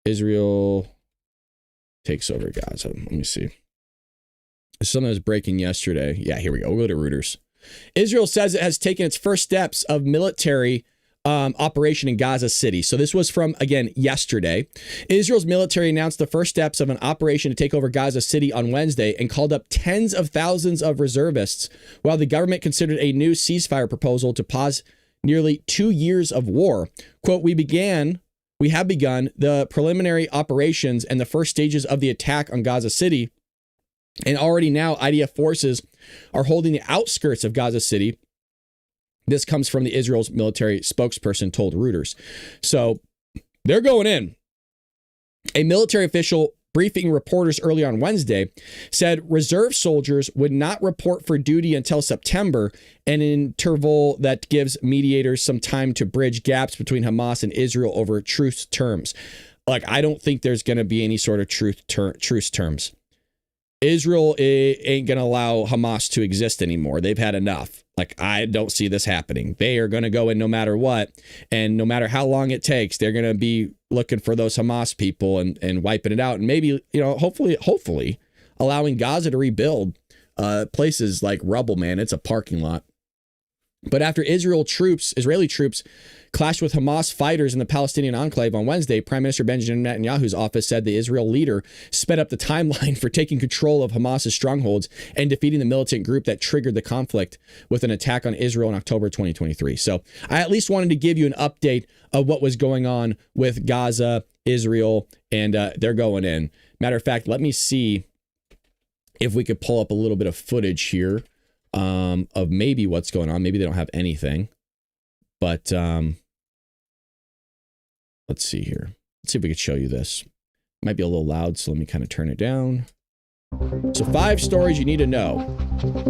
Israel takes over Gaza. Let me see. Something was breaking yesterday. Yeah, here we go. We'll go to Reuters. Israel says it has taken its first steps of military operation in Gaza City. So this was from, again, yesterday. Israel's military announced the first steps of an operation to take over Gaza City on Wednesday and called up tens of thousands of reservists, while the government considered a new ceasefire proposal to pause nearly 2 years of war. Quote, we have begun the preliminary operations and the first stages of the attack on Gaza City. And already now IDF forces are holding the outskirts of Gaza City. This comes from the Israel's military spokesperson told Reuters. So they're going in. A military official briefing reporters early on Wednesday said reserve soldiers would not report for duty until September, an interval that gives mediators some time to bridge gaps between Hamas and Israel over truce terms. Like, I don't think there's going to be any sort of truce terms. Israel ain't going to allow Hamas to exist anymore. They've had enough. Like, I don't see this happening. They are going to go in no matter what. And no matter how long it takes, they're going to be looking for those Hamas people and wiping it out. And maybe, hopefully allowing Gaza to rebuild places like rubble, man. It's a parking lot. But after Israeli troops clashed with Hamas fighters in the Palestinian enclave on Wednesday, Prime Minister Benjamin Netanyahu's office said the Israel leader sped up the timeline for taking control of Hamas's strongholds and defeating the militant group that triggered the conflict with an attack on Israel in October 2023. So I at least wanted to give you an update of what was going on with Gaza, Israel, and they're going in. Matter of fact, let me see if we could pull up a little bit of footage here of maybe what's going on. Maybe they don't have anything, but let's see here. Let's see if we could show you this. Might be a little loud, so let me kind of turn it down. So 5 stories you need to know.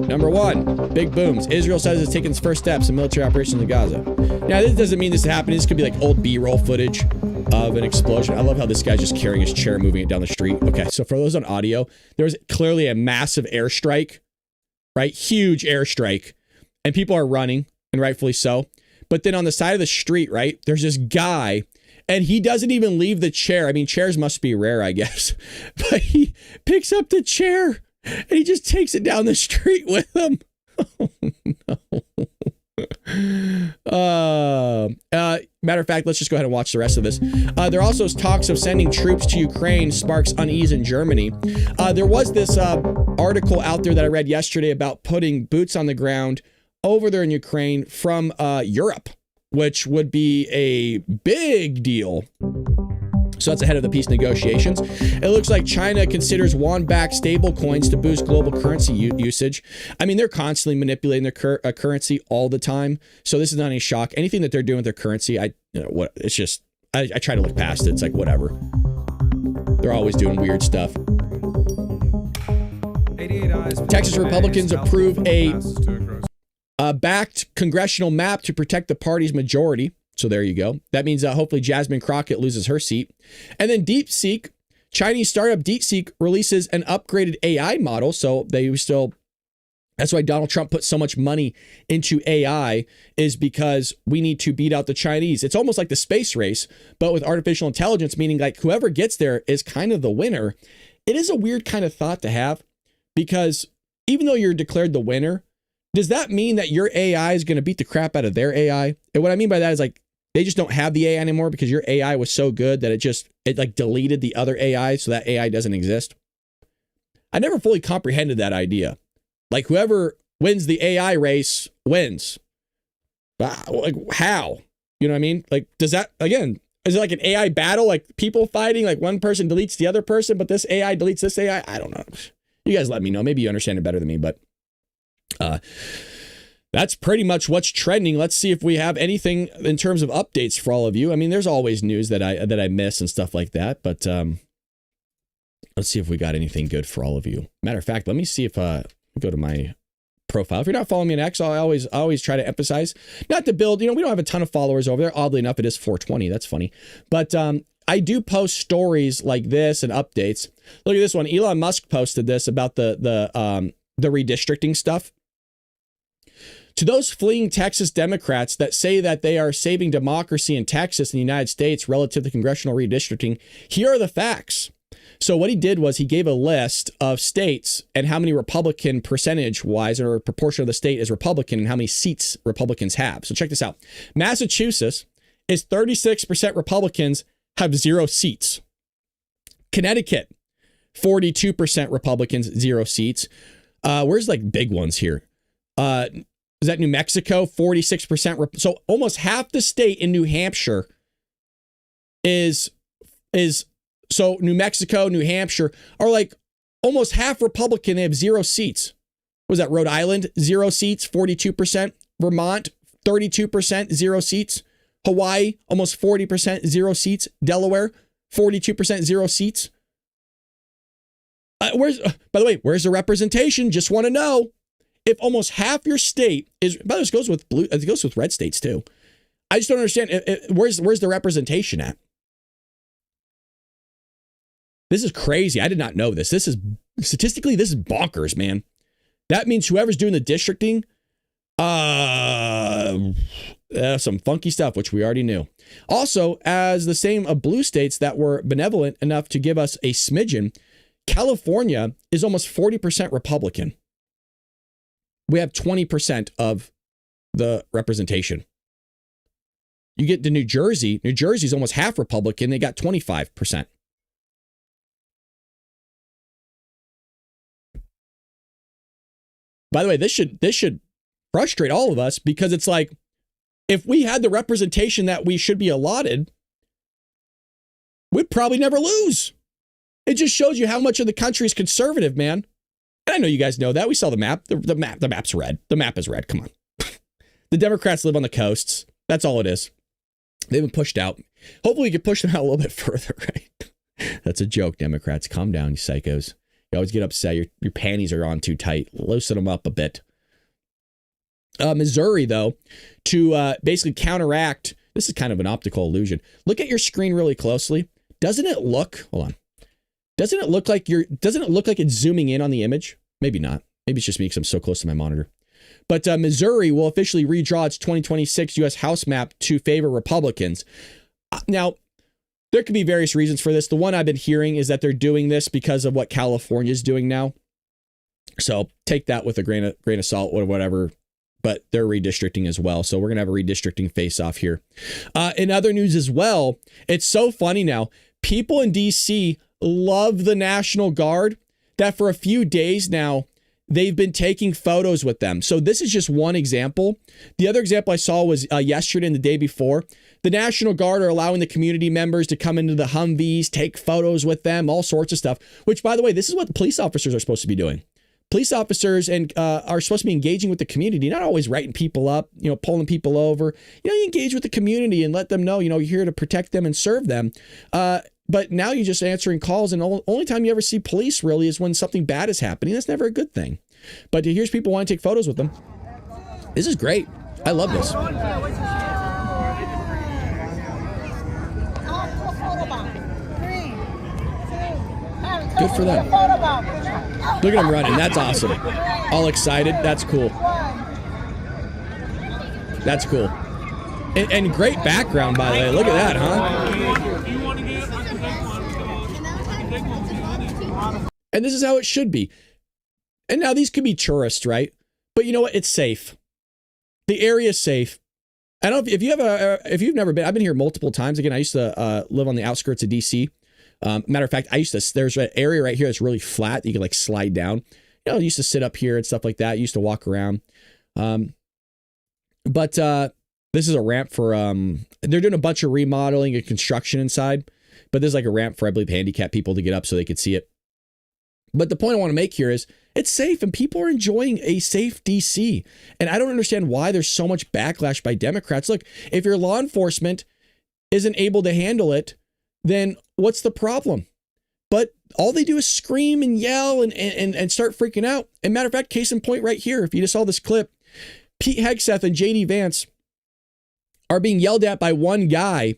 Number 1, big booms. Israel says it's taken its first steps in military operations in Gaza. Now, this doesn't mean this is happening. This could be like old B-roll footage of an explosion. I love how this guy's just carrying his chair, moving it down the street. Okay, so for those on audio, there was clearly a massive airstrike, right? Huge airstrike. And people are running, and rightfully so. But then on the side of the street, right, there's this guy, and he doesn't even leave the chair. I mean, chairs must be rare, I guess. But he picks up the chair, and he just takes it down the street with him. Oh, no. Matter of fact, let's just go ahead and watch the rest of this. There also is talks of sending troops to Ukraine sparks unease in Germany. There was this article out there that I read yesterday about putting boots on the ground over there in Ukraine from Europe, which would be a big deal. So that's ahead of the peace negotiations. It looks like China considers won-backed stable coins to boost global currency usage. I mean, they're constantly manipulating their currency all the time. So this is not any shock. Anything that they're doing with their currency, I try to look past it. It's like, whatever. They're always doing weird stuff. Texas Republicans approve a backed congressional map to protect the party's majority. So there you go. That means hopefully Jasmine Crockett loses her seat. And then DeepSeek, Chinese startup DeepSeek releases an upgraded AI model. So that's why Donald Trump put so much money into AI, is because we need to beat out the Chinese. It's almost like the space race, but with artificial intelligence, meaning like whoever gets there is kind of the winner. It is a weird kind of thought to have, because even though you're declared the winner, does that mean that your AI is going to beat the crap out of their AI? And what I mean by that is like, they just don't have the AI anymore because your AI was so good that it like deleted the other AI, so that AI doesn't exist. I never fully comprehended that idea. Like whoever wins the AI race wins. Like how? You know what I mean? Like, does that, again, is it like an AI battle? Like people fighting, like one person deletes the other person, but this AI deletes this AI? I don't know. You guys let me know. Maybe you understand it better than me, but that's pretty much what's trending. Let's see if we have anything in terms of updates for all of you. I mean, there's always news that I miss and stuff like that, but let's see if we got anything good for all of you. Matter of fact, let me see if go to my profile. If you're not following me on X, I always try to emphasize not to build. We don't have a ton of followers over there. Oddly enough, it is 420. That's funny, but I do post stories like this and updates. Look at this one. Elon Musk posted this about the redistricting stuff. To those fleeing Texas Democrats that say that they are saving democracy in Texas and the United States relative to congressional redistricting, here are the facts. So what he did was he gave a list of states and how many Republican percentage-wise or proportion of the state is Republican and how many seats Republicans have. So check this out. Massachusetts is 36% Republicans, have 0 seats. Connecticut, 42% Republicans, 0 seats. Where's like big ones here? Is that New Mexico? 46%. So almost half the state in New Hampshire is so New Mexico, New Hampshire are like almost half Republican. They have 0 seats. What was that? Rhode Island, 0 seats, 42%. Vermont, 32%, 0 seats. Hawaii, almost 40%, 0 seats. Delaware, 42%, 0 seats. By the way, where's the representation? Just want to know. If almost half your state is, by the way, this goes with blue, it goes with red states too. I just don't understand. Where's the representation at? This is crazy. I did not know this. This is statistically, this is bonkers, man. That means whoever's doing the districting, some funky stuff, which we already knew. Also, as the same of blue states that were benevolent enough to give us a smidgen, California is almost 40% Republican. We have 20% of the representation. You get to New Jersey. New Jersey is almost half Republican. They got 25%. By the way, this should frustrate all of us because it's like, if we had the representation that we should be allotted, we'd probably never lose. It just shows you how much of the country is conservative, man. And I know you guys know that. We saw the map. The map's red. The map is red. Come on. The Democrats live on the coasts. That's all it is. They've been pushed out. Hopefully we can push them out a little bit further, right? That's a joke, Democrats. Calm down, you psychos. You always get upset. Your panties are on too tight. Loosen them up a bit. Missouri, though, to basically counteract, this is kind of an optical illusion. Look at your screen really closely. Doesn't it look, hold on. Doesn't it look like it's zooming in on the image? Maybe not. Maybe it's just me because I'm so close to my monitor. But Missouri will officially redraw its 2026 U.S. House map to favor Republicans. Now, there could be various reasons for this. The one I've been hearing is that they're doing this because of what California is doing now. So take that with a grain of salt or whatever. But they're redistricting as well. So we're going to have a redistricting face-off here. In other news as well, it's so funny now. People in D.C. love the National Guard that for a few days now, they've been taking photos with them. So this is just one example. The other example I saw was yesterday and the day before. The National Guard are allowing the community members to come into the Humvees, take photos with them, all sorts of stuff, which, by the way, this is what the police officers are supposed to be doing. Police officers are supposed to be engaging with the community, not always writing people up, pulling people over. You engage with the community and let them know, you're here to protect them and serve them. But now you're just answering calls, and the only time you ever see police really is when something bad is happening. That's never a good thing. But here's people want to take photos with them. This is great. I love this. Good for them. Look at them running. That's awesome. All excited. That's cool. That's cool. And great background, by the way. Look at that, huh? And this is how it should be. And now these could be tourists, right? But you know what? It's safe. The area is safe. I don't know if you've never been. I've been here multiple times. Again, I used to live on the outskirts of DC. Matter of fact, there's an area right here that's really flat that you can like slide down. I used to sit up here and stuff like that. I used to walk around. But this is a ramp for, they're doing a bunch of remodeling and construction inside, but there's like a ramp for, I believe, handicapped people to get up so they could see it. But the point I want to make here is it's safe and people are enjoying a safe DC. And I don't understand why there's so much backlash by Democrats. Look, if your law enforcement isn't able to handle it, then what's the problem? But all they do is scream and yell and start freaking out. And matter of fact, case in point right here, if you just saw this clip, Pete Hegseth and JD Vance are being yelled at by one guy.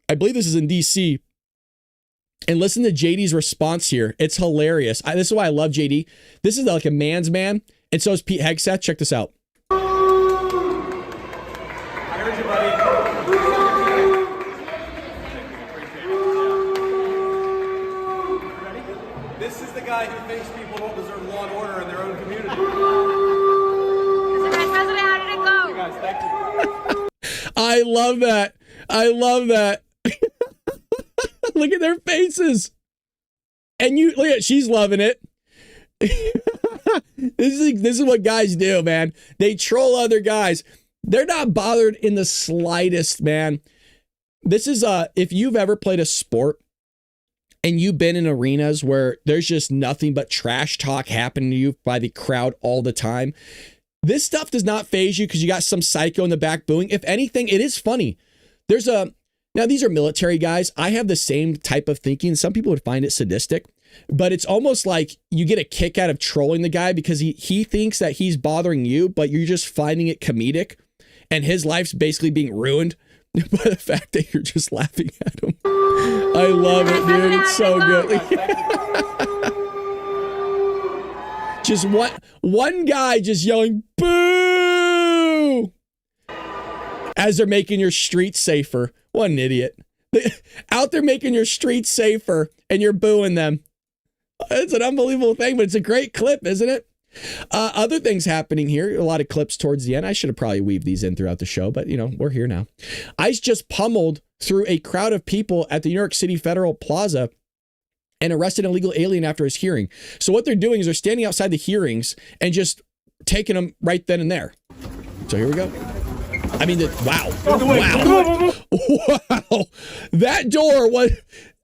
I believe this is in DC. And listen to JD's response here. It's hilarious. This is why I love JD. This is like a man's man. And so is Pete Hegseth. Check this out. I heard you, buddy. I love that. I love that. Look at their faces. And you look at, she's loving it. This is what guys do, man. They troll other guys. They're not bothered in the slightest, man. This is if you've ever played a sport and you've been in arenas where there's just nothing but trash talk happening to you by the crowd all the time. This stuff does not faze you because you got some psycho in the back booing. If anything, it is funny. Now these are military guys. I have the same type of thinking. Some people would find it sadistic, but it's almost like you get a kick out of trolling the guy because he thinks that he's bothering you, but you're just finding it comedic and his life's basically being ruined by the fact that you're just laughing at him. I love it, dude. It's so good. Just one guy just yelling, boo, as they're making your streets safer. What an idiot. Out there making your streets safer and you're booing them. It's an unbelievable thing, but it's a great clip, isn't it? Other things happening here. A lot of clips towards the end. I should have probably weaved these in throughout the show, but we're here now. ICE just pummeled through a crowd of people at the New York City Federal Plaza and arrested an illegal alien after his hearing. So what they're doing is they're standing outside the hearings and just taking them right then and there. So here we go. I mean, wow. That door was,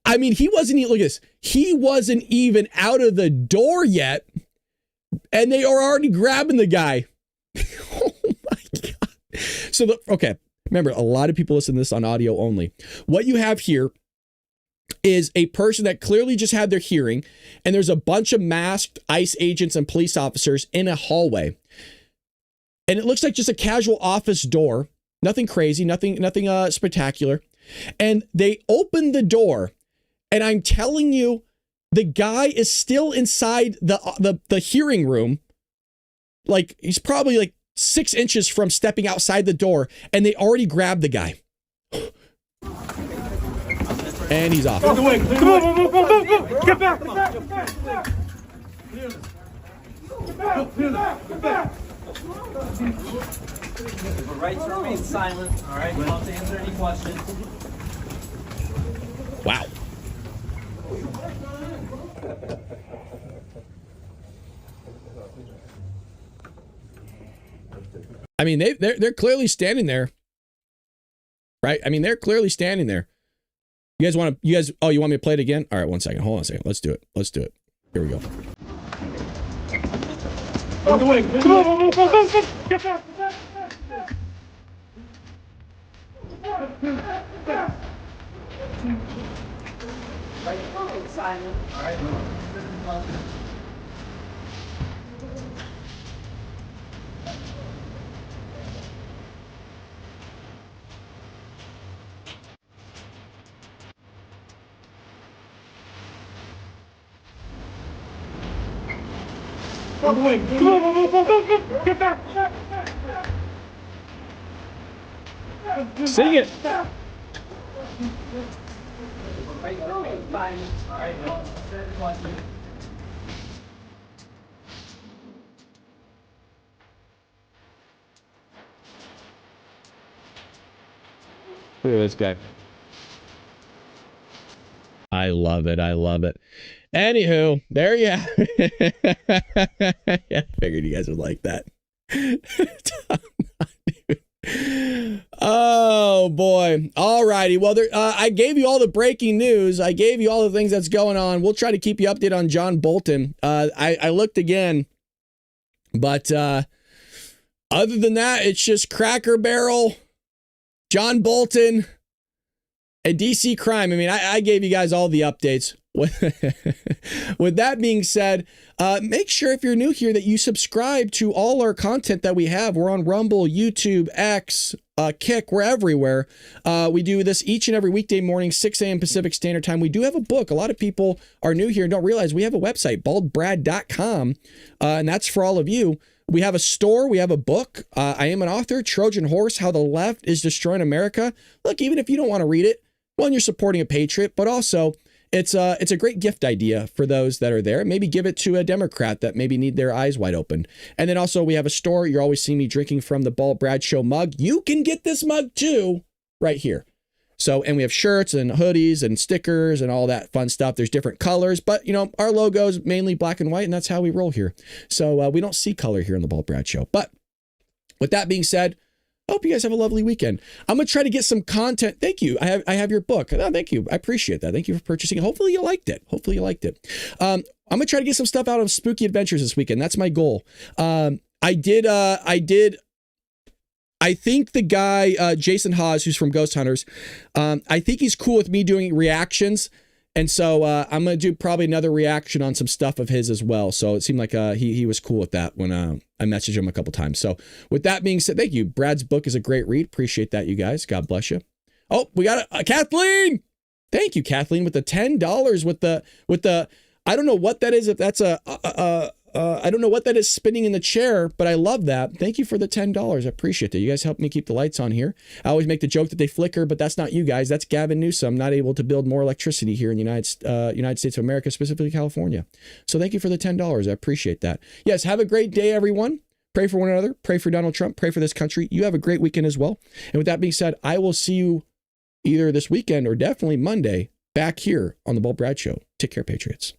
I mean, he wasn't even, look at this. He wasn't even out of the door yet. And they are already grabbing the guy. Oh my God. So, okay. Remember, a lot of people listen to this on audio only. What you have here is a person that clearly just had their hearing, and there's a bunch of masked ICE agents and police officers in a hallway. And it looks like just a casual office door. Nothing crazy, nothing spectacular. And they open the door, and I'm telling you, the guy is still inside the hearing room. Like, he's probably like 6 inches from stepping outside the door, and they already grabbed the guy. And he's off. Get back! Get back! Your right to remain silent. All right, we'll have to answer any questions. Wow. I mean, they're clearly standing there, right? I mean, they're clearly standing there. You guys, oh, you want me to play it again? All right, 1 second. Hold on a second. Let's do it. Here we go. Get back! Silent. All right. Get back! Sing it. Right to remain silent. All right, we'll answer any questions. Look at this guy. I love it. Anywho, there you have it. Yeah, I figured you guys would like that. Oh boy. All righty. Well, I gave you all the breaking news. I gave you all the things that's going on. We'll try to keep you updated on John Bolton. I looked again, but other than that, it's just Cracker Barrel, John Bolton, and DC crime. I mean, I gave you guys all the updates. With that being said, make sure if you're new here that you subscribe to all our content that we have. We're on Rumble, YouTube, X, Kick. We're everywhere. We do this each and every weekday morning, 6 a.m. Pacific Standard Time. We do have a book. A lot of people are new here and don't realize we have a website, baldbrad.com, and that's for all of you. We have a store. We have a book. I am an author, Trojan Horse, How the Left is Destroying America. Look, even if you don't want to read it, one, you're supporting a patriot, but also it's a great gift idea for those that are there. Maybe give it to a Democrat that maybe need their eyes wide open. And then also we have a store. You're always seeing me drinking from the Ball Bradshaw mug. You can get this mug too right here. So, and we have shirts and hoodies and stickers and all that fun stuff. There's different colors, but you know, our logo is mainly black and white, and that's how we roll here. So we don't see color here in the Ball Bradshaw. But with that being said, I hope you guys have a lovely weekend. I'm going to try to get some content. Thank you. I have your book. Oh, thank you. I appreciate that. Thank you for purchasing it. Hopefully you liked it. I'm going to try to get some stuff out of Spooky Adventures this weekend. That's my goal. I think the guy, Jason Hawes, who's from Ghost Hunters, I think he's cool with me doing reactions. And so I'm going to do probably another reaction on some stuff of his as well. So it seemed like he was cool with that when I messaged him a couple times. So with that being said, thank you. Brad's book is a great read. Appreciate that, you guys. God bless you. Oh, we got Kathleen. Thank you, Kathleen, with the $10 with the I don't know what that is. If that's I don't know what that is spinning in the chair, but I love that. Thank you for the $10. I appreciate that. You guys help me keep the lights on here. I always make the joke that they flicker, but that's not you guys. That's Gavin Newsom, not able to build more electricity here in the United States of America, specifically California. So thank you for the $10. I appreciate that. Yes, have a great day, everyone. Pray for one another. Pray for Donald Trump. Pray for this country. You have a great weekend as well. And with that being said, I will see you either this weekend or definitely Monday back here on the Bull Brad Show. Take care, Patriots.